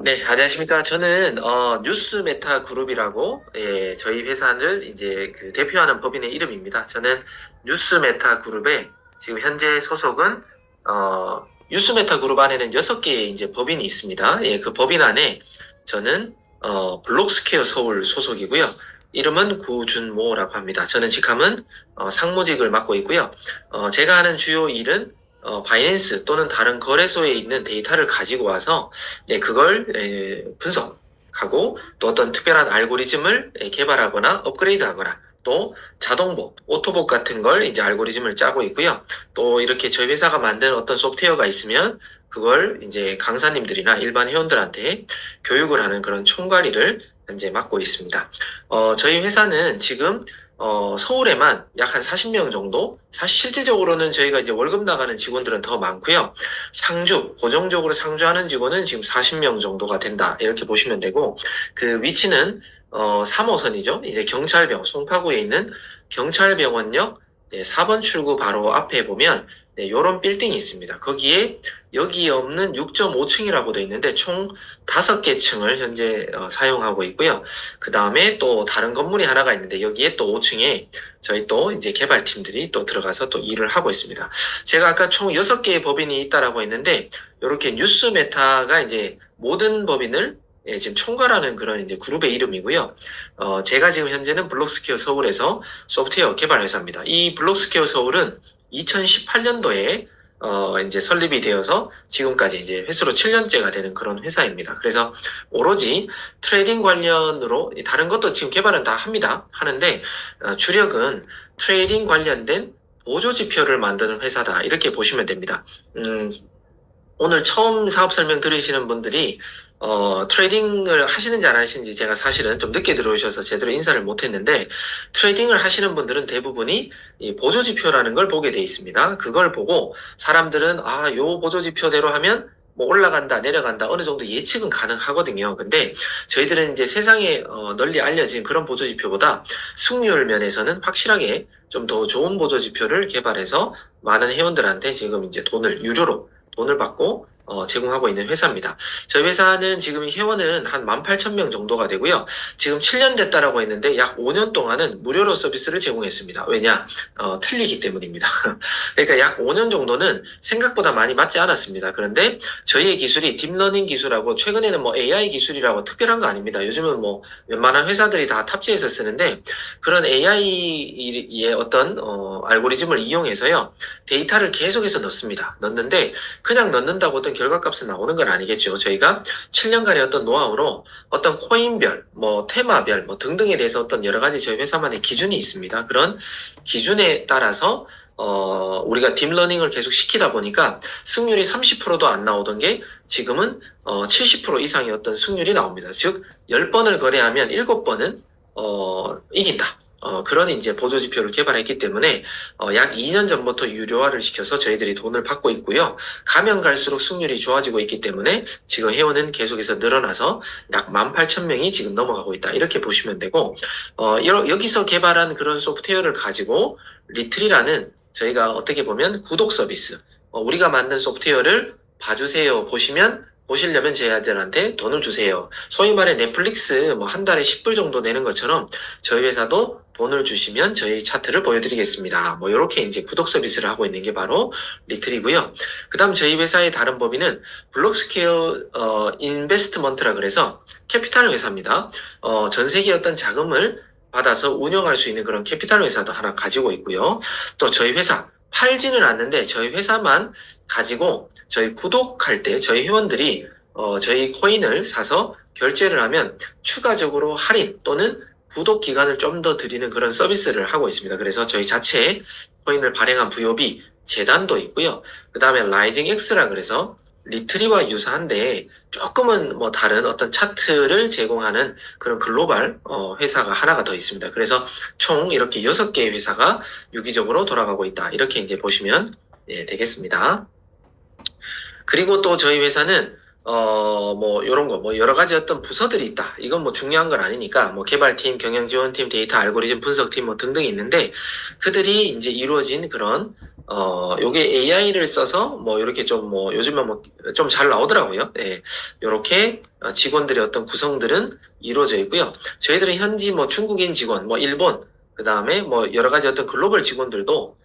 네, 안녕하십니까. 저는 뉴스 메타 그룹이라고 저희 회사를 이제 그 대표하는 법인의 이름입니다. 저는 뉴스 메타 그룹에 지금 현재 소속은 뉴스 메타 그룹 안에는 6개의 이제 법인이 있습니다. 예, 그 법인 안에 저는 블록스퀘어 서울 소속이고요. 이름은 구준모라고 합니다. 저는 직함은 상무직을 맡고 있고요. 제가 하는 주요 일은 바이낸스 또는 다른 거래소에 있는 데이터를 가지고 와서 그걸 분석하고 또 어떤 특별한 알고리즘을 개발하거나 업그레이드하거나 또 자동복, 오토복 같은 걸 이제 알고리즘을 짜고 있고요. 또 이렇게 저희 회사가 만든 어떤 소프트웨어가 있으면 그걸 이제 강사님들이나 일반 회원들한테 교육을 하는 그런 총괄일을 현재 맡고 있습니다. 저희 회사는 지금 서울에만 약 한 40명 정도? 사실 실질적으로는 저희가 이제 월급 나가는 직원들은 더 많고요. 고정적으로 상주하는 직원은 지금 40명 정도가 된다. 이렇게 보시면 되고, 그 위치는, 3호선이죠. 이제 송파구에 있는 경찰병원역 4번 출구 바로 앞에 보면, 요런 빌딩이 있습니다. 거기에 여기 없는 6.5층이라고 되어 있는데, 총 5개 층을 현재 사용하고 있고요. 그 다음에 또 다른 건물이 하나가 있는데, 여기에 또 5층에 저희 또 이제 개발팀들이 또 들어가서 또 일을 하고 있습니다. 제가 아까 총 6개의 법인이 있다라고 했는데, 이렇게 뉴스 메타가 이제 모든 법인을 지금 총괄하는 그런 이제 그룹의 이름이고요. 제가 지금 현재는 블록스퀘어 서울에서 소프트웨어 개발 회사입니다. 이 블록스퀘어 서울은 2018년도에 이제 설립이 되어서 지금까지 이제 횟수로 7년째가 되는 그런 회사입니다. 그래서 오로지 트레이딩 관련으로 다른 것도 지금 개발은 다 합니다. 하는데 주력은 트레이딩 관련된 보조 지표를 만드는 회사다. 이렇게 보시면 됩니다. 오늘 처음 사업 설명 들으시는 분들이 트레이딩을 하시는지 안 하시는지 제가 사실은 좀 늦게 들어오셔서 제대로 인사를 못 했는데 트레이딩을 하시는 분들은 대부분이 이 보조지표라는 걸 보게 돼 있습니다. 그걸 보고 사람들은 요 보조지표대로 하면 뭐 올라간다, 내려간다, 어느 정도 예측은 가능하거든요. 근데 저희들은 이제 세상에 널리 알려진 그런 보조지표보다 승률 면에서는 확실하게 좀 더 좋은 보조지표를 개발해서 많은 회원들한테 지금 이제 유료로 돈을 받고 제공하고 있는 회사입니다. 저희 회사는 지금 회원은 한 18,000명 정도가 되고요. 지금 7년 됐다라고 했는데 약 5년 동안은 무료로 서비스를 제공했습니다. 왜냐? 틀리기 때문입니다. 그러니까 약 5년 정도는 생각보다 많이 맞지 않았습니다. 그런데 저희의 기술이 딥러닝 기술하고 최근에는 뭐 AI 기술이라고 특별한 거 아닙니다. 요즘은 뭐 웬만한 회사들이 다 탑재해서 쓰는데 그런 AI의 어떤 알고리즘을 이용해서요. 데이터를 계속해서 넣습니다. 넣는데 그냥 넣는다고 어떤 결과값은 나오는 건 아니겠죠. 저희가 7년간의 어떤 노하우로 어떤 코인별, 뭐 테마별, 뭐 등등에 대해서 어떤 여러 가지 저희 회사만의 기준이 있습니다. 그런 기준에 따라서 우리가 딥러닝을 계속 시키다 보니까 승률이 30%도 안 나오던 게 지금은 70% 이상의 어떤 승률이 나옵니다. 즉 10번을 거래하면 7번은 이긴다. 그런 이제 보조지표를 개발했기 때문에 약 2년 전부터 유료화를 시켜서 저희들이 돈을 받고 있고요. 가면 갈수록 승률이 좋아지고 있기 때문에 지금 회원은 계속해서 늘어나서 약 18,000명이 지금 넘어가고 있다. 이렇게 보시면 되고 여기서 개발한 그런 소프트웨어를 가지고 리트리라는 저희가 어떻게 보면 구독 서비스 우리가 만든 소프트웨어를 봐주세요 보시려면 저희들한테 돈을 주세요. 소위 말해 넷플릭스 뭐 한 달에 10불 정도 내는 것처럼 저희 회사도 돈을 주시면 저희 차트를 보여드리겠습니다. 뭐 이렇게 이제 구독 서비스를 하고 있는 게 바로 리틀이고요. 그다음 저희 회사의 다른 법인은 블록스퀘어 인베스트먼트라 그래서 캐피탈 회사입니다. 전 세계 어떤 자금을 받아서 운영할 수 있는 그런 캐피탈 회사도 하나 가지고 있고요. 또 저희 회사 팔지는 않는데 저희 회사만 가지고 저희 구독할 때 저희 회원들이 저희 코인을 사서 결제를 하면 추가적으로 할인 또는 구독 기간을 좀 더 드리는 그런 서비스를 하고 있습니다. 그래서 저희 자체에 코인을 발행한 부여비 재단도 있고요. 그 다음에 라이징 X라 그래서 리트리와 유사한데 조금은 뭐 다른 어떤 차트를 제공하는 그런 글로벌 회사가 하나가 더 있습니다. 그래서 총 이렇게 6개의 회사가 유기적으로 돌아가고 있다. 이렇게 이제 보시면 되겠습니다. 그리고 또 저희 회사는 뭐, 요런 거, 뭐, 여러 가지 어떤 부서들이 있다. 이건 뭐 중요한 건 아니니까, 뭐, 개발팀, 경영지원팀, 데이터 알고리즘 분석팀 뭐 등등이 있는데, 그들이 이제 이루어진 그런, 요게 AI를 써서, 뭐, 이렇게 좀 뭐, 요즘은 뭐, 좀 잘 나오더라고요. 예. 요렇게 직원들의 어떤 구성들은 이루어져 있고요. 저희들은 현지 뭐, 중국인 직원, 뭐, 일본, 그 다음에 뭐, 여러 가지 어떤 글로벌 직원들도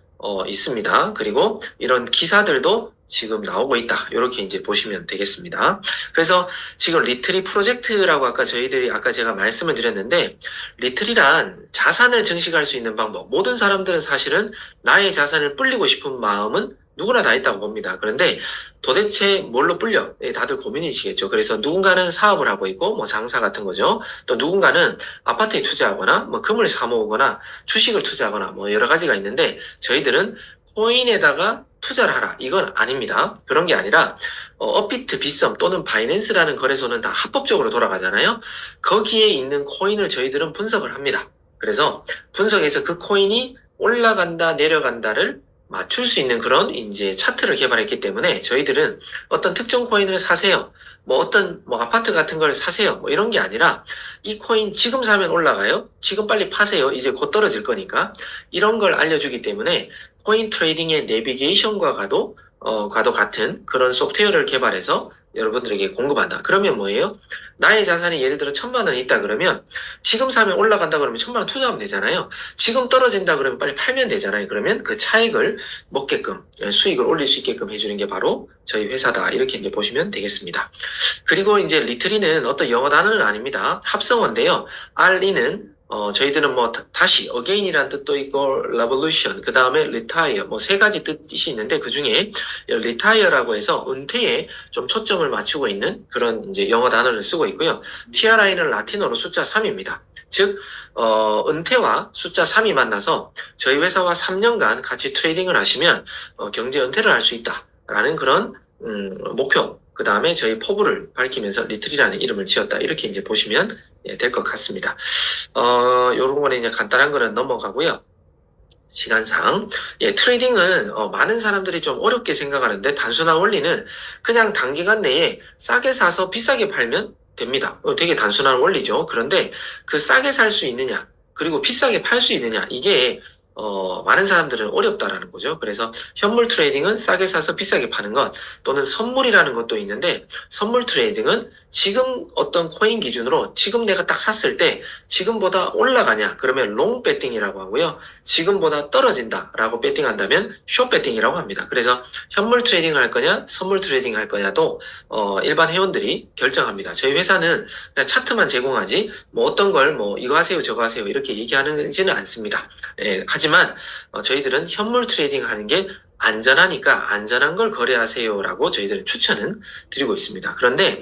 있습니다. 그리고 이런 기사들도 지금 나오고 있다. 이렇게 이제 보시면 되겠습니다. 그래서 지금 리트리 프로젝트라고 아까 제가 말씀을 드렸는데, 리트리란 자산을 증식할 수 있는 방법. 모든 사람들은 사실은 나의 자산을 불리고 싶은 마음은 누구나 다 있다고 봅니다. 그런데 도대체 뭘로 불려? 다들 고민이시겠죠. 그래서 누군가는 사업을 하고 있고, 뭐 장사 같은 거죠. 또 누군가는 아파트에 투자하거나, 뭐 금을 사모으거나, 주식을 투자하거나, 뭐 여러 가지가 있는데, 저희들은 코인에다가 투자를 하라. 이건 아닙니다. 그런 게 아니라 업비트, 빗썸 또는 바이낸스라는 거래소는 다 합법적으로 돌아가잖아요. 거기에 있는 코인을 저희들은 분석을 합니다. 그래서 분석해서 그 코인이 올라간다, 내려간다를 맞출 수 있는 그런 이제 차트를 개발했기 때문에 저희들은 어떤 특정 코인을 사세요. 뭐 어떤 뭐 아파트 같은 걸 사세요. 뭐 이런 게 아니라 이 코인 지금 사면 올라가요. 지금 빨리 파세요. 이제 곧 떨어질 거니까. 이런 걸 알려주기 때문에 코인 트레이딩의 내비게이션과 과도 같은 그런 소프트웨어를 개발해서 여러분들에게 공급한다. 그러면 뭐예요? 나의 자산이 예를 들어 1,000만 원이 있다 그러면 지금 사면 올라간다 그러면 1,000만 원 투자하면 되잖아요. 지금 떨어진다 그러면 빨리 팔면 되잖아요. 그러면 그 차익을 먹게끔 수익을 올릴 수 있게끔 해주는 게 바로 저희 회사다. 이렇게 이제 보시면 되겠습니다. 그리고 이제 리트리는 어떤 영어 단어는 아닙니다. 합성어인데요. RE는 저희들은 뭐 다시 again이라는 뜻도 있고 revolution 그 다음에 retire 뭐 세 가지 뜻이 있는데 그 중에 retire라고 해서 은퇴에 좀 초점을 맞추고 있는 그런 이제 영어 단어를 쓰고 있고요. TRI는 라틴어로 숫자 3입니다. 즉 은퇴와 숫자 3이 만나서 저희 회사와 3년간 같이 트레이딩을 하시면 경제 은퇴를 할 수 있다라는 그런 목표. 그 다음에 저희 포부를 밝히면서 리트리라는 이름을 지었다. 이렇게 이제 보시면 될 것 같습니다. 요런 거는 이제 간단한 거는 넘어가고요. 시간상. 트레이딩은 많은 사람들이 좀 어렵게 생각하는데 단순한 원리는 그냥 단기간 내에 싸게 사서 비싸게 팔면 됩니다. 되게 단순한 원리죠. 그런데 그 싸게 살 수 있느냐, 그리고 비싸게 팔 수 있느냐, 이게 많은 사람들은 어렵다라는 거죠. 그래서 현물 트레이딩은 싸게 사서 비싸게 파는 것, 또는 선물이라는 것도 있는데, 선물 트레이딩은 지금 어떤 코인 기준으로 지금 내가 딱 샀을 때 지금보다 올라가냐, 그러면 롱 배팅이라고 하고요. 지금보다 떨어진다라고 배팅한다면 숏 배팅이라고 합니다. 그래서 현물 트레이딩 할 거냐, 선물 트레이딩 할 거냐도 일반 회원들이 결정합니다. 저희 회사는 그냥 차트만 제공하지, 뭐 어떤 걸 뭐 이거 하세요, 저거 하세요 이렇게 얘기하지는 않습니다. 하지만 저희들은 현물 트레이딩 하는 게 안전하니까 안전한 걸 거래하세요라고 저희들은 추천은 드리고 있습니다. 그런데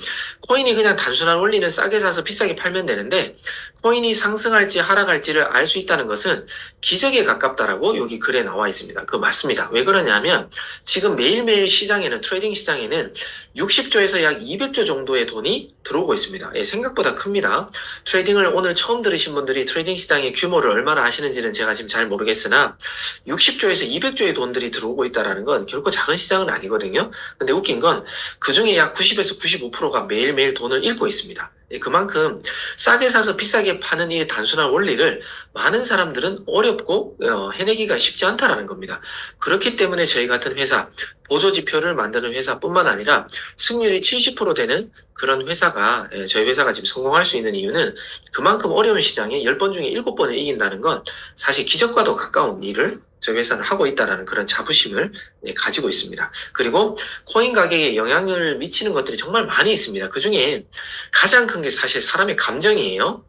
코인이 그냥 단순한 원리는 싸게 사서 비싸게 팔면 되는데, 코인이 상승할지 하락할지를 알 수 있다는 것은 기적에 가깝다라고 여기 글에 나와 있습니다. 그거 맞습니다. 왜 그러냐면 지금 매일매일 시장에는, 트레이딩 시장에는 60조에서 약 200조 정도의 돈이 들어오고 있습니다. 생각보다 큽니다. 트레이딩을 오늘 처음 들으신 분들이 트레이딩 시장의 규모를 얼마나 아시는지는 제가 지금 잘 모르겠으나 60조에서 200조의 돈들이 들어오고 있다는 건 결코 작은 시장은 아니거든요. 근데 웃긴 건 그중에 약 90에서 95%가 매일매일 돈을 잃고 있습니다. 그만큼 싸게 사서 비싸게 파는 이 단순한 원리를 많은 사람들은 어렵고 해내기가 쉽지 않다라는 겁니다. 그렇기 때문에 저희 같은 회사, 보조지표를 만드는 회사뿐만 아니라 승률이 70% 되는 그런 회사가, 저희 회사가 지금 성공할 수 있는 이유는 그만큼 어려운 시장에 10번 중에 7번을 이긴다는 건 사실 기적과도 가까운 일을 저희 회사는 하고 있다는 그런 자부심을 가지고 있습니다. 그리고 코인 가격에 영향을 미치는 것들이 정말 많이 있습니다. 그 중에 가장 큰 게 사실 사람의 감정이에요.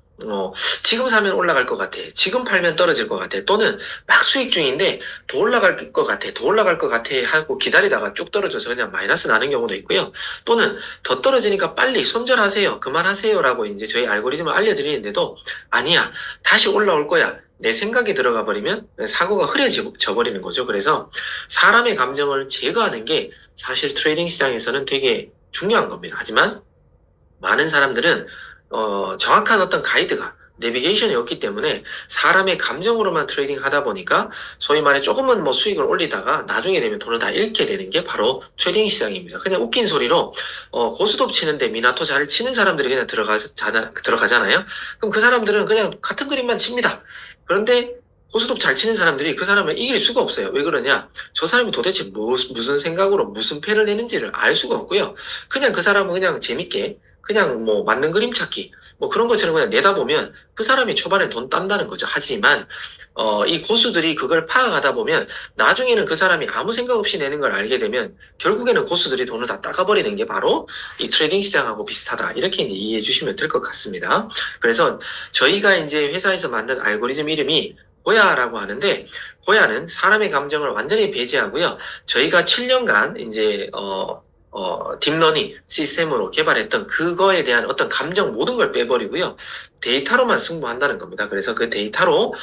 지금 사면 올라갈 것 같아. 지금 팔면 떨어질 것 같아. 또는 막 수익 중인데 더 올라갈 것 같아. 더 올라갈 것 같아 하고 기다리다가 쭉 떨어져서 그냥 마이너스 나는 경우도 있고요. 또는 더 떨어지니까 빨리 손절하세요. 그만하세요라고 이제 저희 알고리즘을 알려드리는데도 아니야. 다시 올라올 거야. 내 생각이 들어가 버리면 사고가 흐려져 버리는 거죠. 그래서 사람의 감정을 제거하는 게 사실 트레이딩 시장에서는 되게 중요한 겁니다. 하지만 많은 사람들은 정확한 어떤 가이드가, 내비게이션이 없기 때문에 사람의 감정으로만 트레이딩 하다 보니까 소위 말해 조금은 뭐 수익을 올리다가 나중에 되면 돈을 다 잃게 되는 게 바로 트레이딩 시장입니다. 그냥 웃긴 소리로 고스톱 치는데 미나토 잘 치는 사람들이 그냥 들어가잖아요. 그럼 그 사람들은 그냥 같은 그림만 칩니다. 그런데 고스톱 잘 치는 사람들이 그 사람을 이길 수가 없어요. 왜 그러냐? 저 사람이 도대체 무슨 생각으로 무슨 패를 내는지를 알 수가 없고요. 그냥 그 사람은 그냥 재밌게 그냥 뭐 맞는 그림 찾기 뭐 그런 것처럼 그냥 내다보면 그 사람이 초반에 돈 딴다는 거죠. 하지만 이 고수들이 그걸 파악하다 보면 나중에는 그 사람이 아무 생각 없이 내는 걸 알게 되면 결국에는 고수들이 돈을 다 따가버리는 게 바로 이 트레이딩 시장하고 비슷하다. 이렇게 이제 이해해 주시면 될 것 같습니다. 그래서 저희가 이제 회사에서 만든 알고리즘 이름이 고야라고 하는데, 고야는 사람의 감정을 완전히 배제하고요. 저희가 7년간 이제 딥러닝 시스템으로 개발했던 그거에 대한 어떤 감정 모든 걸 빼버리고요. 데이터로만 승부한다는 겁니다. 그래서 그 데이터로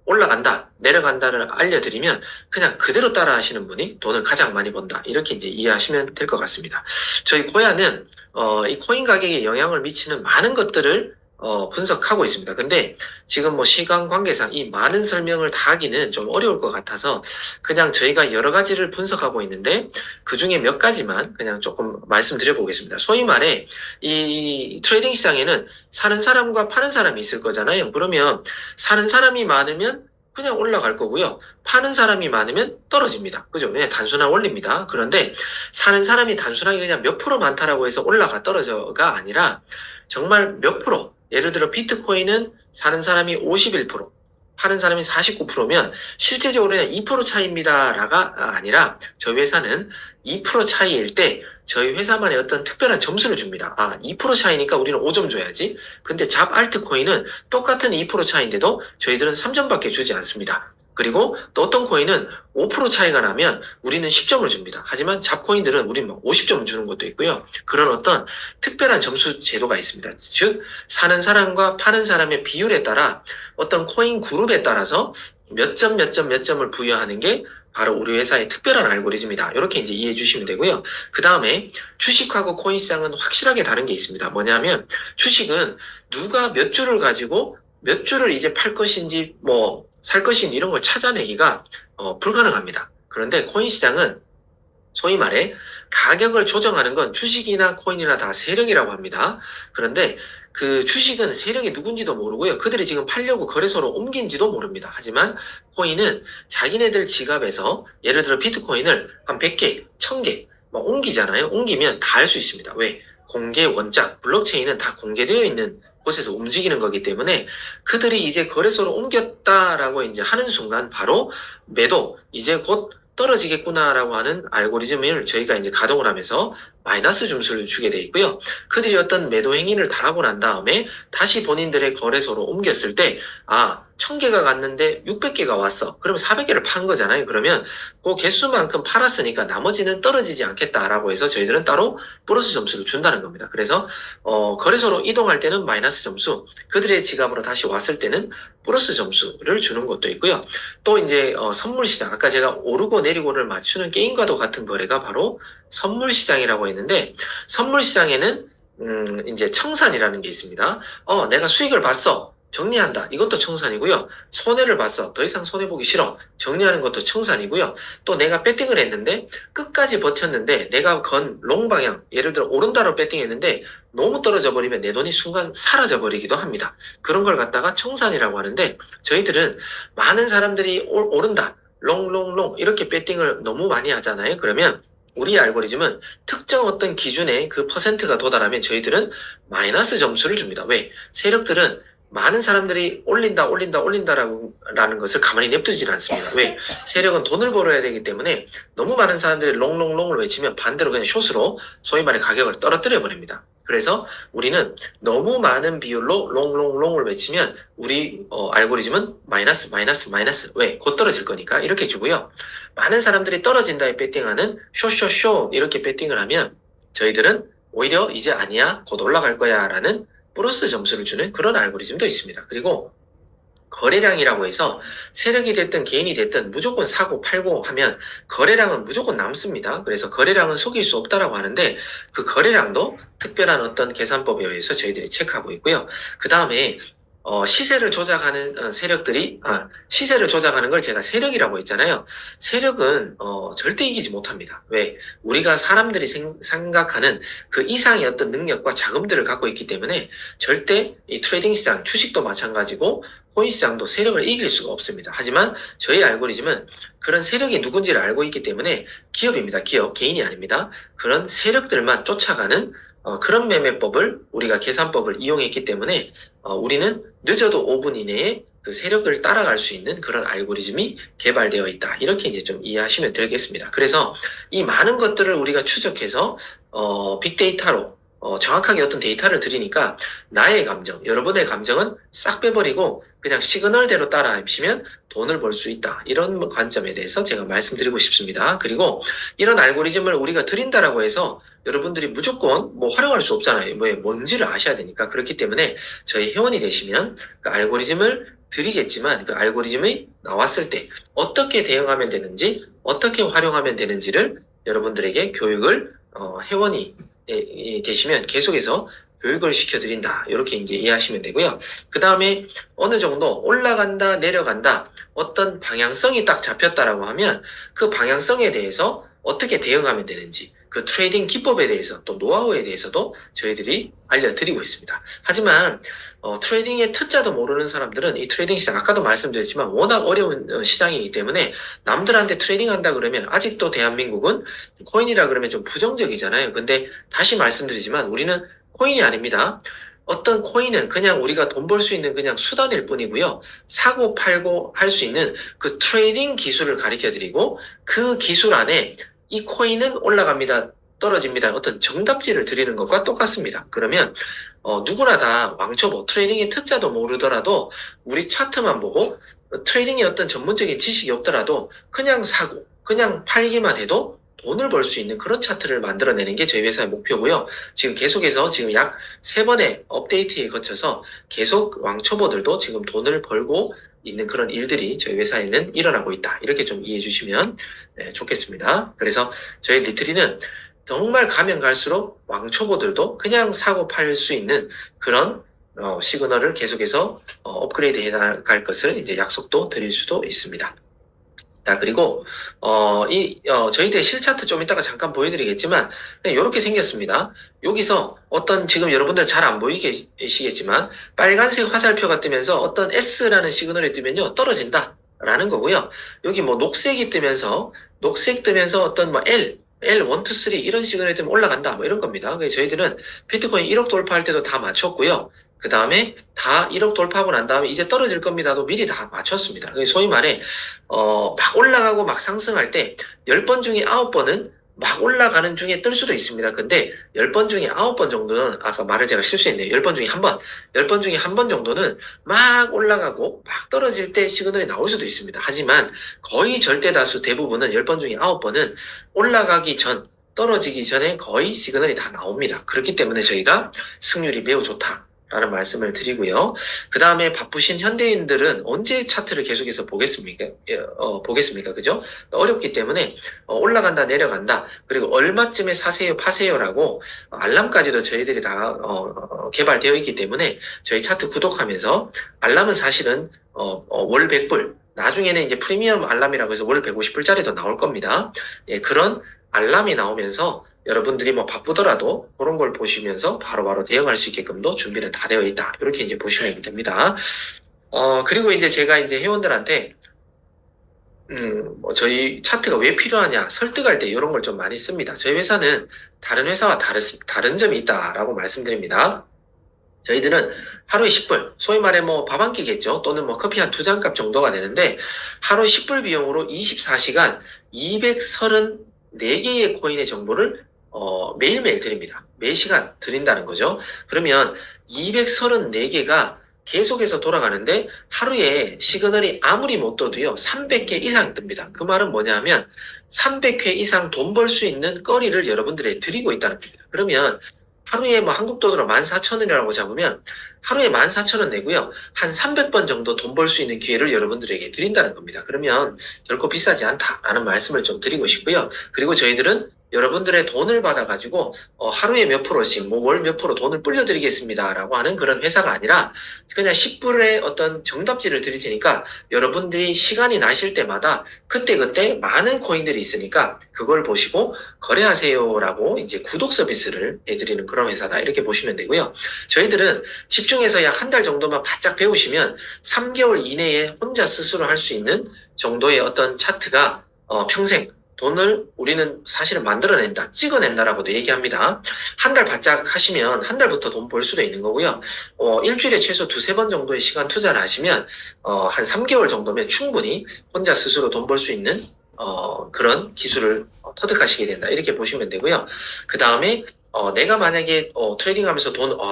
올라간다, 내려간다를 알려드리면 그냥 그대로 따라 하시는 분이 돈을 가장 많이 번다. 이렇게 이제 이해하시면 될 것 같습니다. 저희 고야는 이 코인 가격에 영향을 미치는 많은 것들을 분석하고 있습니다. 근데 지금 뭐 시간 관계상 이 많은 설명을 다 하기는 좀 어려울 것 같아서 그냥 저희가 여러 가지를 분석하고 있는데 그 중에 몇 가지만 그냥 조금 말씀드려 보겠습니다. 소위 말해 이 트레이딩 시장에는 사는 사람과 파는 사람이 있을 거잖아요. 그러면 사는 사람이 많으면 그냥 올라갈 거고요. 파는 사람이 많으면 떨어집니다. 그죠? 그냥 단순한 원리입니다. 그런데 사는 사람이 단순하게 그냥 몇 프로 많다라고 해서 올라가 떨어져가 아니라 정말 몇 프로, 예를 들어 비트코인은 사는 사람이 51%, 파는 사람이 49%면 실질적으로 그냥 2% 차이입니다라가 아니라 저희 회사는 2% 차이일 때 저희 회사만의 어떤 특별한 점수를 줍니다. 2% 차이니까 우리는 5점 줘야지. 근데 잡 알트코인은 똑같은 2% 차이인데도 저희들은 3점밖에 주지 않습니다. 그리고 또 어떤 코인은 5% 차이가 나면 우리는 10점을 줍니다. 하지만 잡코인들은 우리는 50점 주는 것도 있고요. 그런 어떤 특별한 점수 제도가 있습니다. 즉 사는 사람과 파는 사람의 비율에 따라 어떤 코인 그룹에 따라서 몇 점을 부여하는 게 바로 우리 회사의 특별한 알고리즘이다. 이렇게 이제 이해해 주시면 되고요. 그 다음에 주식하고 코인 시장은 확실하게 다른 게 있습니다. 뭐냐면 주식은 누가 몇 주를 가지고 몇 주를 이제 팔 것인지 살 것인지 이런 걸 찾아내기가 불가능합니다. 그런데 코인 시장은 소위 말해 가격을 조정하는 건 주식이나 코인이나 다 세력이라고 합니다. 그런데 그 주식은 세력이 누군지도 모르고요. 그들이 지금 팔려고 거래소로 옮긴지도 모릅니다. 하지만 코인은 자기네들 지갑에서 예를 들어 비트코인을 한 100개, 1000개 옮기잖아요. 옮기면 다 알 수 있습니다. 왜? 공개 원작, 블록체인은 다 공개되어 있는 곳에서 움직이는 거기 때문에 그들이 이제 거래소로 옮겼다라고 이제 하는 순간 바로 매도, 이제 곧 떨어지겠구나라고 하는 알고리즘을 저희가 이제 가동을 하면서 마이너스 점수를 주게 돼 있고요. 그들이 어떤 매도 행위를 당하고 난 다음에 다시 본인들의 거래소로 옮겼을 때 1000개가 갔는데 600개가 왔어. 그러면 400개를 판 거잖아요. 그러면 그 개수만큼 팔았으니까 나머지는 떨어지지 않겠다라고 해서 저희들은 따로 플러스 점수를 준다는 겁니다. 그래서 거래소로 이동할 때는 마이너스 점수, 그들의 지갑으로 다시 왔을 때는 플러스 점수를 주는 것도 있고요. 또 이제 선물 시장, 아까 제가 오르고 내리고를 맞추는 게임과도 같은 거래가 바로 선물 시장이라고 했는데, 선물 시장에는 이제 청산이라는 게 있습니다. 내가 수익을 봤어. 정리한다. 이것도 청산이고요. 손해를 봤어. 더 이상 손해보기 싫어. 정리하는 것도 청산이고요. 또 내가 배팅을 했는데 끝까지 버텼는데 내가 건 롱 방향, 예를 들어 오른다로 배팅했는데 너무 떨어져 버리면 내 돈이 순간 사라져 버리기도 합니다. 그런 걸 갖다가 청산이라고 하는데, 저희들은 많은 사람들이 오른다, 롱 이렇게 배팅을 너무 많이 하잖아요. 그러면 우리 알고리즘은 특정 어떤 기준에 그 퍼센트가 도달하면 저희들은 마이너스 점수를 줍니다. 왜? 세력들은 많은 사람들이 올린다라는 것을 가만히 냅두질 않습니다. 왜? 세력은 돈을 벌어야 되기 때문에 너무 많은 사람들이 롱을 외치면 반대로 그냥 숏으로 소위 말해 가격을 떨어뜨려 버립니다. 그래서 우리는 너무 많은 비율로 롱을 외치면 우리 알고리즘은 마이너스. 왜? 곧 떨어질 거니까 이렇게 주고요. 많은 사람들이 떨어진다에 배팅하는 숏 이렇게 배팅을 하면 저희들은 오히려 이제 아니야, 곧 올라갈 거야 라는 플러스 점수를 주는 그런 알고리즘도 있습니다. 그리고 거래량이라고 해서 세력이 됐든 개인이 됐든 무조건 사고 팔고 하면 거래량은 무조건 남습니다. 그래서 거래량은 속일 수 없다라고 하는데 그 거래량도 특별한 어떤 계산법에 의해서 저희들이 체크하고 있고요. 그 다음에 시세를 조작하는 세력들이 시세를 조작하는 걸 제가 세력이라고 했잖아요. 세력은 절대 이기지 못합니다. 왜? 우리가 사람들이 생각하는 그 이상의 어떤 능력과 자금들을 갖고 있기 때문에 절대 이 트레이딩 시장, 주식도 마찬가지고 코인 시장도 세력을 이길 수가 없습니다. 하지만 저희 알고리즘은 그런 세력이 누군지를 알고 있기 때문에 기업입니다. 기업, 개인이 아닙니다. 그런 세력들만 쫓아가는 그런 매매법을 우리가 계산법을 이용했기 때문에 우리는 늦어도 5분 이내에 그 세력을 따라갈 수 있는 그런 알고리즘이 개발되어 있다. 이렇게 이제 좀 이해하시면 되겠습니다. 그래서 이 많은 것들을 우리가 추적해서 빅데이터로 정확하게 어떤 데이터를 드리니까 나의 감정, 여러분의 감정은 싹 빼버리고 그냥 시그널대로 따라 하시면 돈을 벌 수 있다. 이런 관점에 대해서 제가 말씀드리고 싶습니다. 그리고 이런 알고리즘을 우리가 드린다라고 해서 여러분들이 무조건 뭐 활용할 수 없잖아요. 뭔지를 아셔야 되니까. 그렇기 때문에 저희 회원이 되시면 그 알고리즘을 드리겠지만 그 알고리즘이 나왔을 때 어떻게 대응하면 되는지, 어떻게 활용하면 되는지를 여러분들에게 교육을 회원이 되시면 계속해서 교육을 시켜드린다. 이렇게 이제 이해하시면 되고요. 그 다음에 어느 정도 올라간다, 내려간다, 어떤 방향성이 딱 잡혔다라고 하면 그 방향성에 대해서 어떻게 대응하면 되는지, 그 트레이딩 기법에 대해서 또 노하우에 대해서도 저희들이 알려드리고 있습니다. 하지만 트레이딩의 T자도 모르는 사람들은 이 트레이딩 시장 아까도 말씀드렸지만 워낙 어려운 시장이기 때문에 남들한테 트레이딩 한다 그러면 아직도 대한민국은 코인이라 그러면 좀 부정적이잖아요. 근데 다시 말씀드리지만 우리는 코인이 아닙니다. 어떤 코인은 그냥 우리가 돈 벌 수 있는 그냥 수단일 뿐이고요. 사고 팔고 할 수 있는 그 트레이딩 기술을 가르쳐 드리고 그 기술 안에 이 코인은 올라갑니다. 떨어집니다. 어떤 정답지를 드리는 것과 똑같습니다. 그러면 누구나 다 왕초보, 트레이딩의 T자도 모르더라도 우리 차트만 보고 트레이딩의 어떤 전문적인 지식이 없더라도 그냥 사고, 그냥 팔기만 해도 돈을 벌 수 있는 그런 차트를 만들어내는 게 저희 회사의 목표고요. 지금 계속해서 지금 약 3번의 업데이트에 거쳐서 계속 왕초보들도 지금 돈을 벌고 있는 그런 일들이 저희 회사에는 일어나고 있다. 이렇게 좀 이해해 주시면 좋겠습니다. 그래서 저희 리트리는 정말 가면 갈수록 왕초보들도 그냥 사고 팔 수 있는 그런 시그널을 계속해서 업그레이드 해 나갈 것을 이제 약속도 드릴 수도 있습니다. 자, 그리고 저희들 실차트 좀 이따가 잠깐 보여드리겠지만 이렇게 생겼습니다. 여기서 어떤 지금 여러분들 잘 안 보이시겠지만 빨간색 화살표가 뜨면서 어떤 S라는 시그널이 뜨면요 떨어진다 라는 거고요. 여기 뭐 녹색이 뜨면서 어떤 뭐 L 1, 2, 3 이런 시그널이 뜨면 올라간다 뭐 이런 겁니다. 그래서 저희들은 비트코인 1억 돌파할 때도 다 맞췄고요. 그 다음에 다 1억 돌파하고 난 다음에 이제 떨어질 겁니다도 미리 다 맞췄습니다. 소위 말해 막 올라가고 막 상승할 때 10번 중에 9번은 막 올라가는 중에 뜰 수도 있습니다. 근데 10번 중에 9번 정도는 아까 말을 제가 실수했네요. 10번 중에 한 번, 10번 중에 한 번 정도는 막 올라가고 막 떨어질 때 시그널이 나올 수도 있습니다. 하지만 거의 절대 다수 대부분은 10번 중에 9번은 올라가기 전, 떨어지기 전에 거의 시그널이 다 나옵니다. 그렇기 때문에 저희가 승률이 매우 좋다. 라는 말씀을 드리고요. 그 다음에 바쁘신 현대인들은 언제 차트를 계속해서 보겠습니까? 보겠습니까? 그죠? 어렵기 때문에 올라간다, 내려간다, 그리고 얼마쯤에 사세요, 파세요라고 알람까지도 저희들이 다 개발되어 있기 때문에 저희 차트 구독하면서 알람은 사실은 월 100불, 나중에는 이제 프리미엄 알람이라고 해서 월 150불짜리도 나올 겁니다. 예, 그런 알람이 나오면서 여러분들이 뭐 바쁘더라도 그런 걸 보시면서 바로바로 대응할 수 있게끔도 준비는 다 되어 있다. 이렇게 이제 보시면 됩니다. 그리고 이제 제가 이제 회원들한테 뭐 저희 차트가 왜 필요하냐 설득할 때 이런 걸 좀 많이 씁니다. 저희 회사는 다른 회사와 다른 점이 있다라고 말씀드립니다. 저희들은 하루에 10불, 소위 말해 뭐 밥 한 끼겠죠. 또는 뭐 커피 한 2잔 값 정도가 되는데 하루 10불 비용으로 24시간 234개의 코인의 정보를 매일매일 드립니다. 매시간 드린다는 거죠. 그러면 234개가 계속해서 돌아가는데 하루에 시그널이 아무리 못 떠도요 300개 이상 뜹니다. 그 말은 뭐냐면 300회 이상 돈 벌 수 있는 거리를 여러분들에게 드리고 있다는 겁니다. 그러면 하루에 뭐 한국 돈으로 14,000원이라고 잡으면 하루에 14,000원 내고요. 한 300번 정도 돈 벌 수 있는 기회를 여러분들에게 드린다는 겁니다. 그러면 결코 비싸지 않다라는 말씀을 좀 드리고 싶고요. 그리고 저희들은 여러분들의 돈을 받아가지고 하루에 몇 프로씩 뭐 월 몇 프로 돈을 불려드리겠습니다라고 하는 그런 회사가 아니라 그냥 10불의 어떤 정답지를 드릴 테니까 여러분들이 시간이 나실 때마다 그때그때 많은 코인들이 있으니까 그걸 보시고 거래하세요라고 이제 구독 서비스를 해드리는 그런 회사다 이렇게 보시면 되고요. 저희들은 집중해서 약 한 달 정도만 바짝 배우시면 3개월 이내에 혼자 스스로 할 수 있는 정도의 어떤 차트가 평생 돈을 우리는 사실은 만들어낸다, 찍어낸다라고도 얘기합니다. 한 달 바짝 하시면 한 달부터 돈 벌 수도 있는 거고요. 일주일에 최소 두세 번 정도의 시간 투자를 하시면 한 3개월 정도면 충분히 혼자 스스로 돈 벌 수 있는 그런 기술을 터득하시게 된다. 이렇게 보시면 되고요. 그 다음에 내가 만약에 트레이딩하면서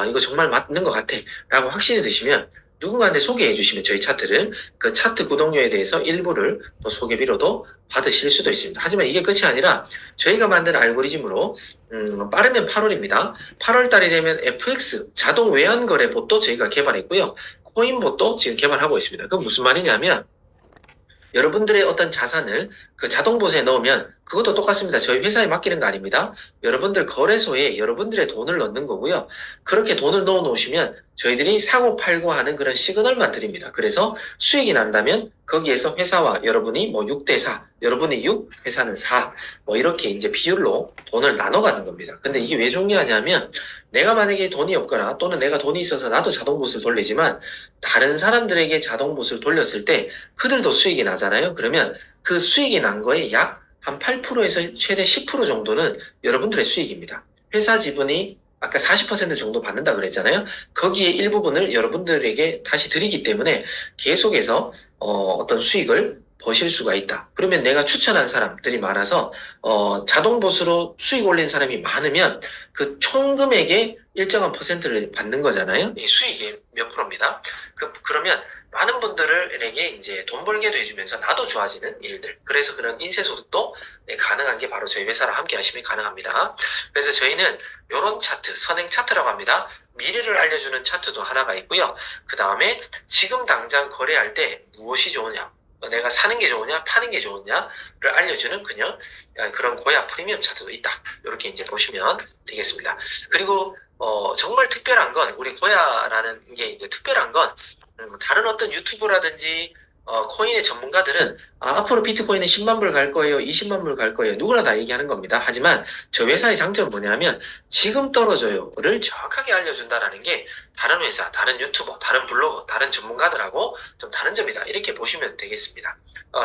이거 정말 맞는 것 같아 라고 확신이 드시면 누군가한테 소개해 주시면 저희 차트를 그 차트 구독료에 대해서 일부를 또 소개비로도 받으실 수도 있습니다. 하지만 이게 끝이 아니라 저희가 만든 알고리즘으로 빠르면 8월입니다. 8월 달이 되면 FX 자동 외환 거래 봇도 저희가 개발했고요. 코인 봇도 지금 개발하고 있습니다. 그건 무슨 말이냐면 여러분들의 어떤 자산을 그 자동봇에 넣으면 그것도 똑같습니다. 저희 회사에 맡기는 거 아닙니다. 여러분들 거래소에 여러분들의 돈을 넣는 거고요. 그렇게 돈을 넣어 놓으시면 저희들이 사고 팔고 하는 그런 시그널만 드립니다. 그래서 수익이 난다면 거기에서 회사와 여러분이 뭐 6대4, 여러분이 6, 회사는 4, 뭐 이렇게 이제 비율로 돈을 나눠가는 겁니다. 근데 이게 왜 중요하냐면 내가 만약에 돈이 없거나 또는 내가 돈이 있어서 나도 자동봇을 돌리지만 다른 사람들에게 자동봇을 돌렸을 때 그들도 수익이 나잖아요. 그러면 그 수익이 난 거에 약 한 8%에서 최대 10% 정도는 여러분들의 수익입니다. 회사 지분이 아까 40% 정도 받는다 그랬잖아요. 거기에 일부분을 여러분들에게 다시 드리기 때문에 계속해서 어떤 수익을 버실 수가 있다. 그러면 내가 추천한 사람들이 많아서 자동봇으로 수익 올린 사람이 많으면 그 총 금액의 일정한 퍼센트를 받는 거잖아요. 이 수익이 몇 프로입니다. 그러면 많은 분들에게 이제 돈 벌게도 해주면서 나도 좋아지는 일들. 그래서 그런 인쇄소득도 가능한 게 바로 저희 회사랑 함께 하시면 가능합니다. 그래서 저희는 이런 차트, 선행 차트라고 합니다. 미래를 알려주는 차트도 하나가 있고요. 그 다음에 지금 당장 거래할 때 무엇이 좋으냐, 내가 사는 게 좋으냐, 파는 게 좋으냐를 알려주는 그냥 그런 고야 프리미엄 차트도 있다. 이렇게 이제 보시면 되겠습니다. 그리고 정말 특별한 건 우리 고야라는 게 이제 특별한 건 다른 어떤 유튜브라든지 코인의 전문가들은 앞으로 비트코인은 10만 불 갈 거예요, 20만 불 갈 거예요. 누구나 다 얘기하는 겁니다. 하지만 저 회사의 장점은 뭐냐면 지금 떨어져요를 정확하게 알려준다라는 게 다른 회사, 다른 유튜버, 다른 블로거, 다른 전문가들하고 좀 다른 점이다. 이렇게 보시면 되겠습니다.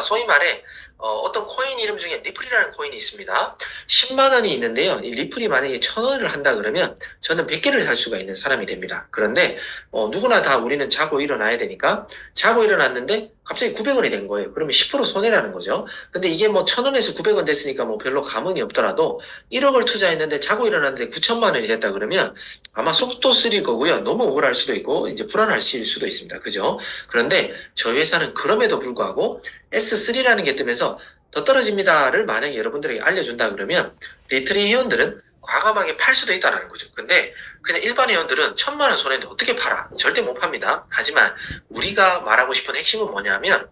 소위 말해 어떤 코인 이름 중에 리플이라는 코인이 있습니다. 10만 원이 있는데요. 이 리플이 만약에 1,000원을 한다 그러면 저는 100개를 살 수가 있는 사람이 됩니다. 그런데 누구나 다 우리는 자고 일어나야 되니까 자고 일어났는데 갑자기 900원이 된 거예요. 그러면 10% 손해라는 거죠. 근데 이게 뭐 1,000원에서 900원 됐으니까 뭐 별로 감흥이 없더라도 1억을 투자했는데 자고 일어났는데 9천만 원이 됐다 그러면 아마 속도 쓰릴 거고요. 너무 억울할 수도 있고 이제 불안하실 수도 있습니다. 그죠? 그런데 저희 회사는 그럼에도 불구하고 S3라는 게 뜨면서 더 떨어집니다를 만약에 여러분들에게 알려준다 그러면 리트리 회원들은 과감하게 팔 수도 있다는 거죠. 근데 그냥 일반 회원들은 1,000만 원 손해인데 어떻게 팔아? 절대 못 팝니다. 하지만 우리가 말하고 싶은 핵심은 뭐냐면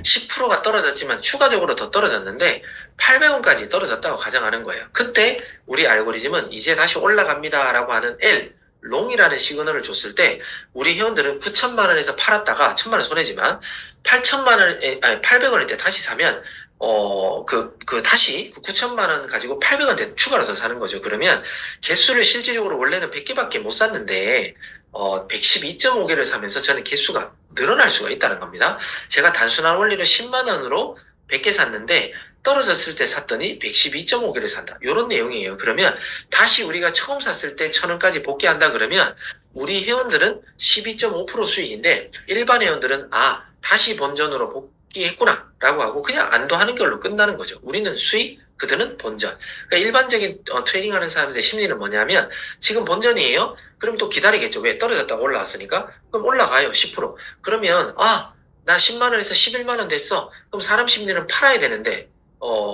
10%가 떨어졌지만 추가적으로 더 떨어졌는데 800원까지 떨어졌다고 가정하는 거예요. 그때 우리 알고리즘은 이제 다시 올라갑니다 라고 하는 L, 롱이라는 시그널을 줬을 때 우리 회원들은 9천만 원에서 팔았다가 1,000만 원 손해지만 800원일 때 다시 사면 다시 9천만 원 가지고 800원 추가로 더 사는 거죠. 그러면 개수를 실질적으로 원래는 100개밖에 못 샀는데 112.5개를 사면서 저는 개수가 늘어날 수가 있다는 겁니다. 제가 단순한 원리로 10만 원으로 100개 샀는데 떨어졌을 때 샀더니 112.5개를 산다. 이런 내용이에요. 그러면 다시 우리가 처음 샀을 때 1,000원까지 복귀한다 그러면 우리 회원들은 12.5% 수익인데 일반 회원들은 다시 본전으로 복귀했구나 라고 하고 그냥 안도하는 걸로 끝나는 거죠. 우리는 수익, 그들은 본전. 그러니까 일반적인 트레이딩하는 사람들의 심리는 뭐냐면 지금 본전이에요? 그럼 또 기다리겠죠. 왜? 떨어졌다가 올라왔으니까. 그럼 올라가요. 10%. 그러면 나 10만 원에서 11만 원 됐어. 그럼 사람 심리는 팔아야 되는데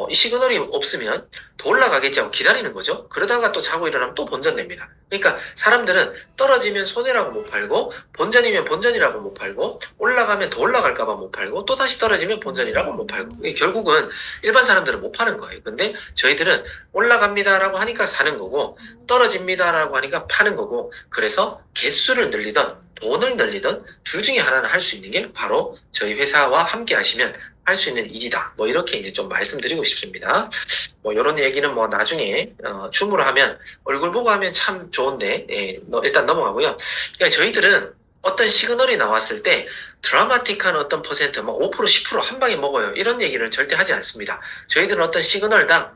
이 시그널이 없으면 더 올라가겠지 하고 기다리는 거죠. 그러다가 또 자고 일어나면 또 본전됩니다. 그러니까 사람들은 떨어지면 손해라고 못 팔고 본전이면 본전이라고 못 팔고 올라가면 더 올라갈까봐 못 팔고 또 다시 떨어지면 본전이라고 못 팔고 결국은 일반 사람들은 못 파는 거예요. 근데 저희들은 올라갑니다라고 하니까 사는 거고 떨어집니다라고 하니까 파는 거고 그래서 개수를 늘리던 돈을 늘리던 둘 중에 하나는 할 수 있는 게 바로 저희 회사와 함께 하시면 할 수 있는 일이다. 뭐 이렇게 이제 좀 말씀드리고 싶습니다. 뭐 이런 얘기는 뭐 나중에 줌으로 하면 얼굴 보고 하면 참 좋은데 일단 넘어가고요. 그러니까 저희들은 어떤 시그널이 나왔을 때 드라마틱한 어떤 퍼센트, 뭐 5%, 10% 한 방에 먹어요. 이런 얘기를 절대 하지 않습니다. 저희들은 어떤 시그널당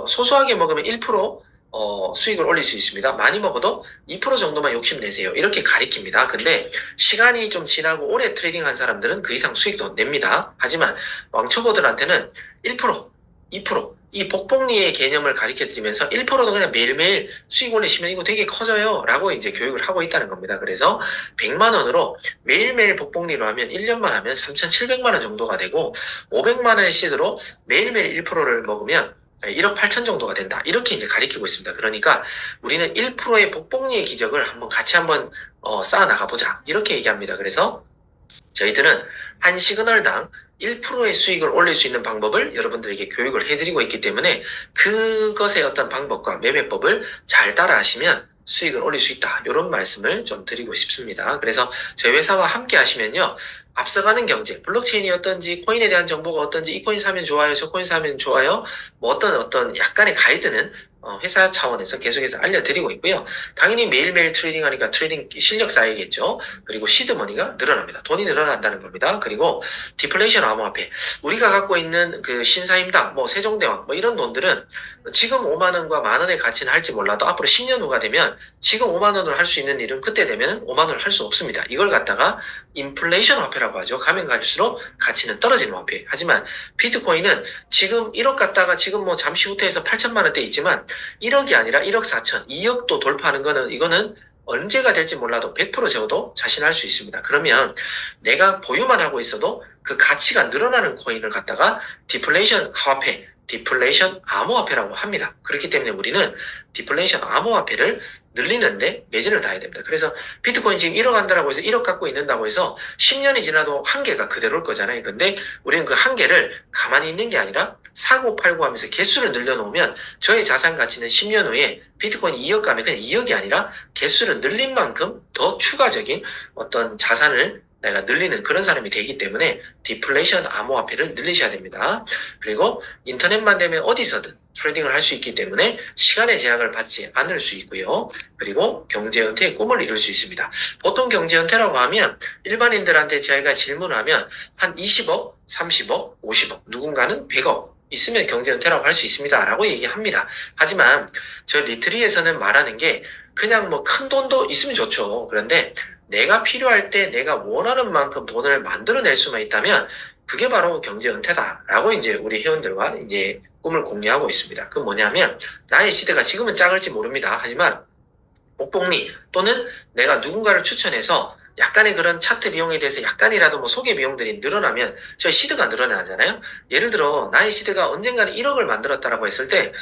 소소하게 먹으면 1% 수익을 올릴 수 있습니다. 많이 먹어도 2% 정도만 욕심내세요. 이렇게 가리킵니다. 근데 시간이 좀 지나고 오래 트레이딩한 사람들은 그 이상 수익도 냅니다. 하지만 왕초보들한테는 1%, 2%, 이 복복리의 개념을 가르쳐 드리면서 1%도 그냥 매일매일 수익 올리시면 이거 되게 커져요. 라고 이제 교육을 하고 있다는 겁니다. 그래서 100만 원으로 매일매일 복복리로 하면 1년만 하면 3,700만 원 정도가 되고 500만 원의 시드로 매일매일 1%를 먹으면 1억 8천 정도가 된다. 이렇게 이제 가리키고 있습니다. 그러니까 우리는 1%의 복복리의 기적을 같이 한번 쌓아 나가보자. 이렇게 얘기합니다. 그래서 저희들은 한 시그널당 1%의 수익을 올릴 수 있는 방법을 여러분들에게 교육을 해드리고 있기 때문에 그것의 어떤 방법과 매매법을 잘 따라 하시면 수익을 올릴 수 있다. 이런 말씀을 좀 드리고 싶습니다. 그래서 저희 회사와 함께 하시면요. 앞서가는 경제, 블록체인이 어떤지, 코인에 대한 정보가 어떤지, 이 코인 사면 좋아요, 저 코인 사면 좋아요. 뭐 어떤 약간의 가이드는 회사 차원에서 계속해서 알려드리고 있고요. 당연히 매일매일 트레이딩 하니까 트레이딩 실력 쌓이겠죠. 그리고 시드머니가 늘어납니다. 돈이 늘어난다는 겁니다. 그리고 디플레이션 암호화폐. 우리가 갖고 있는 그 신사임당, 뭐 세종대왕, 뭐 이런 돈들은 지금 5만 원과 만 원의 가치는 할지 몰라도 앞으로 10년 후가 되면 지금 5만 원을 할 수 있는 일은 그때 되면 5만 원을 할 수 없습니다. 이걸 갖다가 인플레이션 화폐라고 하죠. 가면 갈수록 가치는 떨어지는 화폐. 하지만 비트코인은 지금 1억 갔다가 지금 뭐 잠시 후퇴해서 8천만 원대 있지만 1억이 아니라 1억 4천, 2억도 돌파하는 거는 이거는 언제가 될지 몰라도 100% 적어도 자신할 수 있습니다. 그러면 내가 보유만 하고 있어도 그 가치가 늘어나는 코인을 갖다가 디플레이션 화폐, 디플레이션 암호화폐라고 합니다. 그렇기 때문에 우리는 디플레이션 암호화폐를 늘리는데 매진을 다해야 됩니다. 그래서 비트코인 지금 1억 한다라고 해서 1억 갖고 있는다고 해서 10년이 지나도 한계가 그대로일 거잖아요. 근데 우리는 그 한계를 가만히 있는 게 아니라 사고 팔고 하면서 개수를 늘려놓으면 저의 자산 가치는 10년 후에 비트코인 2억 가면 그냥 2억이 아니라 개수를 늘린 만큼 더 추가적인 어떤 자산을 내가 늘리는 그런 사람이 되기 때문에 디플레이션 암호화폐를 늘리셔야 됩니다. 그리고 인터넷만 되면 어디서든 트레이딩을 할 수 있기 때문에 시간의 제약을 받지 않을 수 있고요. 그리고 경제은퇴의 꿈을 이룰 수 있습니다. 보통 경제은퇴라고 하면 일반인들한테 저희가 질문하면 한 20억, 30억, 50억, 누군가는 100억 있으면 경제은퇴라고 할 수 있습니다. 라고 얘기합니다. 하지만 저 리트리에서는 말하는 게 그냥 뭐 큰 돈도 있으면 좋죠. 그런데 내가 필요할 때 내가 원하는 만큼 돈을 만들어낼 수만 있다면 그게 바로 경제 은퇴다라고 이제 우리 회원들과 이제 꿈을 공유하고 있습니다. 그건 뭐냐면 나의 시대가 지금은 작을지 모릅니다. 하지만 복복리 또는 내가 누군가를 추천해서 약간의 그런 차트 비용에 대해서 약간이라도 뭐 소개 비용들이 늘어나면 저희 시드가 늘어나잖아요. 예를 들어 나의 시드가 언젠가는 1억을 만들었다라고 했을 때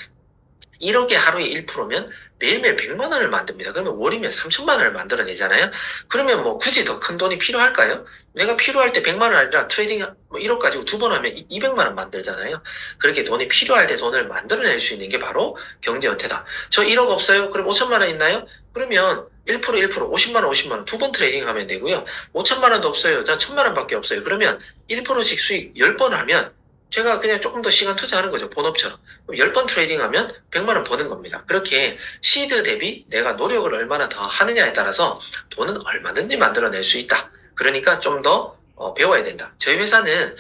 1억에 하루에 1%면 매일매일 100만 원을 만듭니다. 그러면 월이면 3천만 원을 만들어내잖아요. 그러면 뭐 굳이 더 큰 돈이 필요할까요? 내가 필요할 때 100만 원 아니라 트레이딩 뭐 1억 가지고 두 번 하면 200만 원 만들잖아요. 그렇게 돈이 필요할 때 돈을 만들어낼 수 있는 게 바로 경제은퇴다. 저 1억 없어요? 그럼 5천만 원 있나요? 그러면 1%, 50만 원, 50만 원 두 번 트레이딩 하면 되고요. 5천만 원도 없어요. 자, 1000만 원밖에 없어요. 그러면 1%씩 수익 10번 하면 제가 그냥 조금 더 시간 투자하는 거죠. 본업처럼. 10번 트레이딩 하면 100만 원 버는 겁니다. 그렇게 시드 대비 내가 노력을 얼마나 더 하느냐에 따라서 돈은 얼마든지 만들어낼 수 있다. 그러니까 좀 더 배워야 된다. 저희 회사는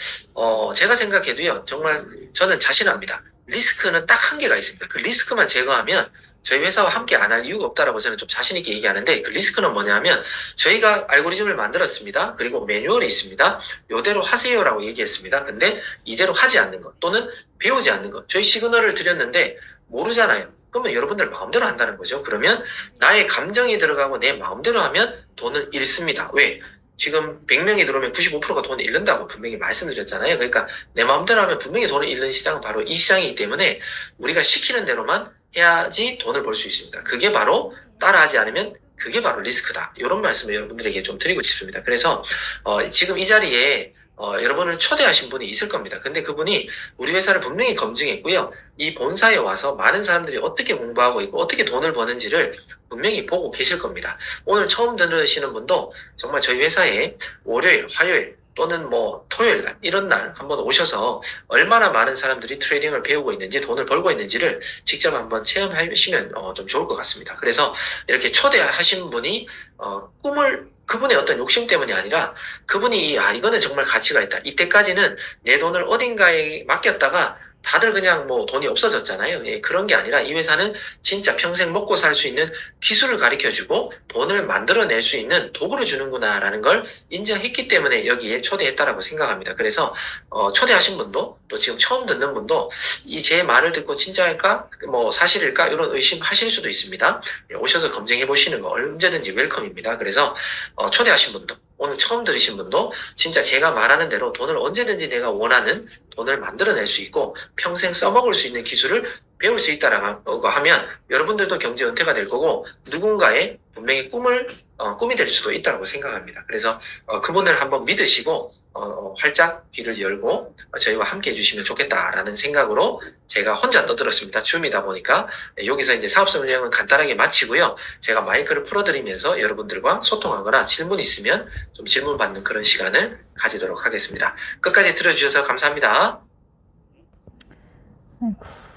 제가 생각해도요. 정말 저는 자신합니다. 리스크는 딱 한계가 있습니다. 그 리스크만 제거하면 저희 회사와 함께 안 할 이유가 없다라고 저는 좀 자신 있게 얘기하는데 그 리스크는 뭐냐면 저희가 알고리즘을 만들었습니다. 그리고 매뉴얼이 있습니다. 요대로 하세요라고 얘기했습니다. 근데 이대로 하지 않는 것 또는 배우지 않는 것. 저희 시그널을 드렸는데 모르잖아요. 그러면 여러분들 마음대로 한다는 거죠. 그러면 나의 감정이 들어가고 내 마음대로 하면 돈을 잃습니다. 왜? 지금 100명이 들어오면 95%가 돈을 잃는다고 분명히 말씀드렸잖아요. 그러니까 내 마음대로 하면 분명히 돈을 잃는 시장은 바로 이 시장이기 때문에 우리가 시키는 대로만 해야지 돈을 벌 수 있습니다. 그게 바로 따라하지 않으면 그게 바로 리스크다. 이런 말씀을 여러분들에게 좀 드리고 싶습니다. 그래서 지금 이 자리에 여러분을 초대하신 분이 있을 겁니다. 근데 그분이 우리 회사를 분명히 검증했고요. 이 본사에 와서 많은 사람들이 어떻게 공부하고 있고 어떻게 돈을 버는지를 분명히 보고 계실 겁니다. 오늘 처음 들으시는 분도 정말 저희 회사에 월요일, 화요일 또는 뭐 토요일 날 이런 날 한번 오셔서 얼마나 많은 사람들이 트레이딩을 배우고 있는지 돈을 벌고 있는지를 직접 한번 체험하시면 좀 좋을 것 같습니다. 그래서 이렇게 초대하신 분이 꿈을 그분의 어떤 욕심 때문이 아니라 그분이 이거는 정말 가치가 있다. 이때까지는 내 돈을 어딘가에 맡겼다가 다들 그냥 뭐 돈이 없어졌잖아요. 예, 그런 게 아니라 이 회사는 진짜 평생 먹고 살 수 있는 기술을 가르쳐주고 돈을 만들어낼 수 있는 도구를 주는구나라는 걸 인정했기 때문에 여기에 초대했다라고 생각합니다. 그래서 초대하신 분도 또 지금 처음 듣는 분도 이 제 말을 듣고 진짜일까? 뭐 사실일까? 이런 의심하실 수도 있습니다. 예, 오셔서 검증해 보시는 거 언제든지 웰컴입니다. 그래서 초대하신 분도 오늘 처음 들으신 분도 진짜 제가 말하는 대로 돈을 언제든지 내가 원하는 돈을 만들어낼 수 있고 평생 써먹을 수 있는 기술을 배울 수 있다라고 하면 여러분들도 경제 은퇴가 될 거고 누군가의 분명히 꿈이 될 수도 있다고 생각합니다. 그래서 그분을 한번 믿으시고 활짝 귀를 열고 저희와 함께 해주시면 좋겠다라는 생각으로 제가 혼자 떠들었습니다. 줌이다 보니까 여기서 이제 사업성 운영은 간단하게 마치고요. 제가 마이크를 풀어드리면서 여러분들과 소통하거나 질문 있으면 좀 질문 받는 그런 시간을 가지도록 하겠습니다. 끝까지 들어주셔서 감사합니다. 아이고.